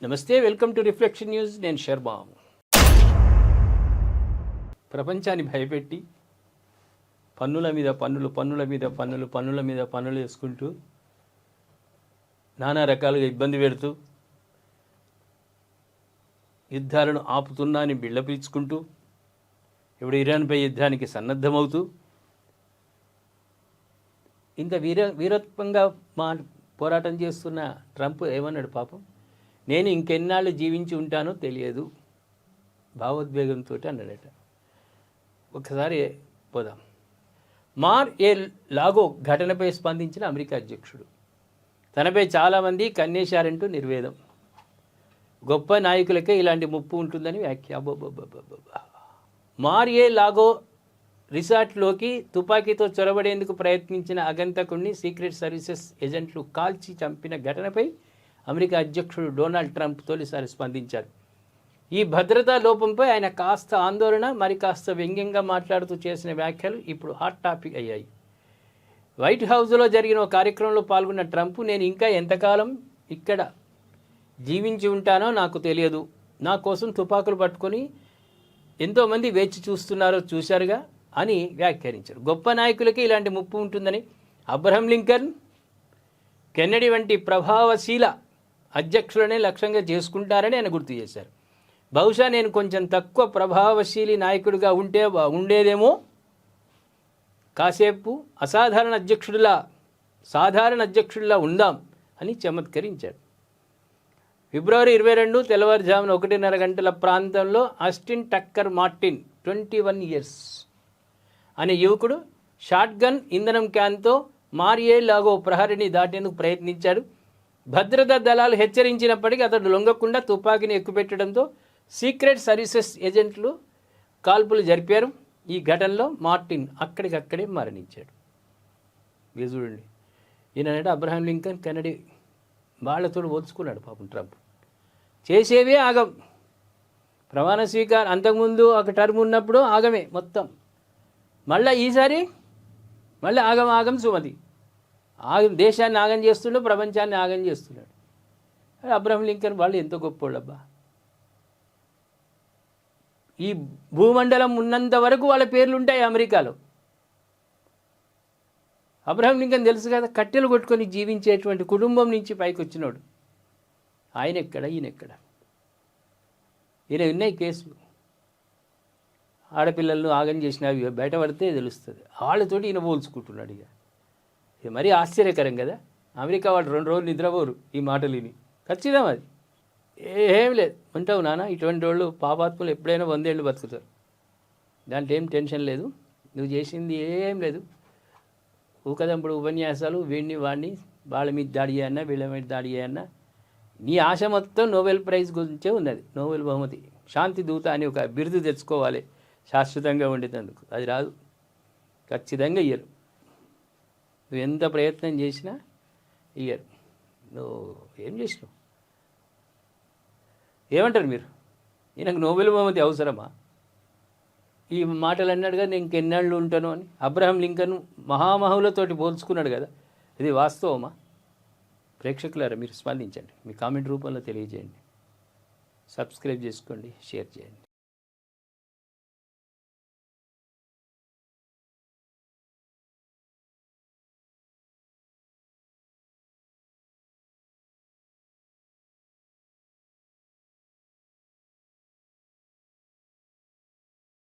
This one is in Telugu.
నమస్తే, వెల్కమ్ టు రిఫ్లెక్షన్ న్యూస్. నేను శర్మ. ప్రపంచాన్ని భయపెట్టి పన్నుల మీద పన్నులు వేసుకుంటూ నానా రకాలుగా ఇబ్బంది పెడుతూ యుద్ధాలను ఆపుతున్నా అని బిళ్ళపీల్చుకుంటూ ఇప్పుడు ఇరాన్పై యుద్ధానికి సన్నద్ధమవుతూ ఇంత వీరత్వంగా పోరాటం చేస్తున్న ట్రంప్ ఏమన్నాడు పాపం, నేను ఇంకెన్నాళ్ళు జీవించి ఉంటానో తెలియదు భావోద్వేగంతో అన్నాడట. ఒకసారి పోదాం. మార్ ఏ లాగో ఘటనపై స్పందించిన అమెరికా అధ్యక్షుడు. తనపై చాలామంది కన్నేశారంటూ నిర్వేదం. గొప్ప నాయకులకే ఇలాంటి ముప్పు ఉంటుందని వ్యాఖ్య. మార్ ఏ లాగో రిసార్ట్లోకి తుపాకీతో చొరబడేందుకు ప్రయత్నించిన ఆగంతకుడిని సీక్రెట్ సర్వీసెస్ ఏజెంట్లు కాల్చి చంపిన ఘటనపై అమెరికా అధ్యక్షుడు డొనాల్డ్ ట్రంప్ తొలిసారి స్పందించారు. ఈ భద్రతా లోపంపై ఆయన కాస్త ఆందోళన, మరి కాస్త వ్యంగ్యంగా మాట్లాడుతూ చేసిన వ్యాఖ్యలు ఇప్పుడు హాట్ టాపిక్ అయ్యాయి. వైట్ హౌస్లో జరిగిన ఒక కార్యక్రమంలో పాల్గొన్న ట్రంప్, నేను ఇంకా ఎంతకాలం ఇక్కడ జీవించి ఉంటానో నాకు తెలియదు, నా కోసం తుపాకులు పట్టుకొని ఎంతోమంది వేచి చూస్తున్నారో చూశారుగా అని వ్యాఖ్యానించారు. గొప్ప నాయకులకి ఇలాంటి ముప్పు ఉంటుందని, అబ్రహం లింకన్, కెన్నడీ వంటి ప్రభావశీల అధ్యక్షులనే లక్ష్యంగా చేసుకుంటారని ఆయన గుర్తు చేశారు. బహుశా నేను కొంచెం తక్కువ ప్రభావశీలి నాయకుడిగా ఉండేదేమో, కాసేపు సాధారణ అధ్యక్షుడిలా ఉందాం అని చమత్కరించాడు. ఫిబ్రవరి 22 తెల్లవారుజామున 1:30 గంటల ప్రాంతంలో ఆస్టిన్ టక్కర్ మార్టిన్ 21 ఇయర్స్ అనే యువకుడు షాట్గన్ ఇంధనం క్యాన్తో మారియే లాగో ప్రహరిని దాటేందుకు ప్రయత్నించాడు. భద్రతా దళాలు హెచ్చరించినప్పటికీ అతడు లొంగకుండా తుపాకీని ఎక్కుపెట్టడంతో సీక్రెట్ సర్వీసెస్ ఏజెంట్లు కాల్పులు జరిపారు. ఈ ఘటనలో మార్టిన్ అక్కడికక్కడే మరణించాడు. ఇది చూడండి, ఈయనంటే అబ్రహాం లింకన్, కెన్నడీ వాళ్ళతో పోల్చుకున్నాడు పాపం ట్రంప్. చేసేవే ఆగం. ప్రమాణ స్వీకారం అంతకుముందు ఒక టర్మ్ ఉన్నప్పుడు ఆగమే మొత్తం, మళ్ళీ ఈసారి మళ్ళీ ఆగం సుమతి. దేశాన్ని ఆగం చేస్తున్నాడు, ప్రపంచాన్ని ఆగం చేస్తున్నాడు. అబ్రహం లింకన్ వాళ్ళు ఎంతో గొప్పోళ్ళబ్బా. ఈ భూమండలం ఉన్నంత వరకు వాళ్ళ పేర్లు ఉంటాయి అమెరికాలో. అబ్రహం లింకన్ తెలుసు కదా, కట్టెలు కొట్టుకొని జీవించేటువంటి కుటుంబం నుంచి పైకి వచ్చినాడు. ఆయన ఎక్కడ, ఈయన ఎక్కడ? ఈయన ఉన్నాయి కేసులు, ఆడపిల్లలను ఆగం చేసినవి బయటపడితే తెలుస్తుంది. వాళ్ళతోటి ఈయన పోల్చుకుంటున్నాడు. ఇక ఇది మరీ ఆశ్చర్యకరం కదా. అమెరికా వాళ్ళు 2 రోజులు నిద్రపోరు ఈ మాటలు విని. ఖచ్చితం అది. ఏం లేదు, ఉంటావు నాన్న, ఇటువంటి వాళ్ళు పాపాత్ములు ఎప్పుడైనా 100 ఏళ్ళు బతుకుతారు. దాంట్లో ఏం టెన్షన్ లేదు. నువ్వు చేసింది ఏం లేదు. ఊకదంపుడు ఉపన్యాసాలు, వాడిని వాళ్ళ మీద దాడి చేయన్నా, వీళ్ళ మీద దాడి చేయన్నా. నీ ఆశ మొత్తం నోబెల్ ప్రైజ్ గురించే ఉన్నది. నోబెల్ బహుమతి, శాంతి దూత అని ఒక బిరుదు తెచ్చుకోవాలి శాశ్వతంగా ఉండేందుకు. అది రాదు, ఖచ్చితంగా ఇయ్యరు. నువ్వు ఎంత ప్రయత్నం చేసినా ఇయ్యరు. నువ్వు ఏం చేసినావు? ఏమంటారు మీరు? ఈయనకు నోబెల్ బహుమతి అవసరమా? ఈ మాటలు అన్నాడుగా, నేను ఇంకెన్నాళ్ళు ఉంటాను అని. అబ్రహం లింకన్ మహామహులతోటి పోల్చుకున్నాడు కదా, ఇది వాస్తవమా? ప్రేక్షకులారా, మీరు స్పందించండి, మీ కామెంట్ రూపంలో తెలియజేయండి. సబ్స్క్రైబ్ చేసుకోండి, షేర్ చేయండి.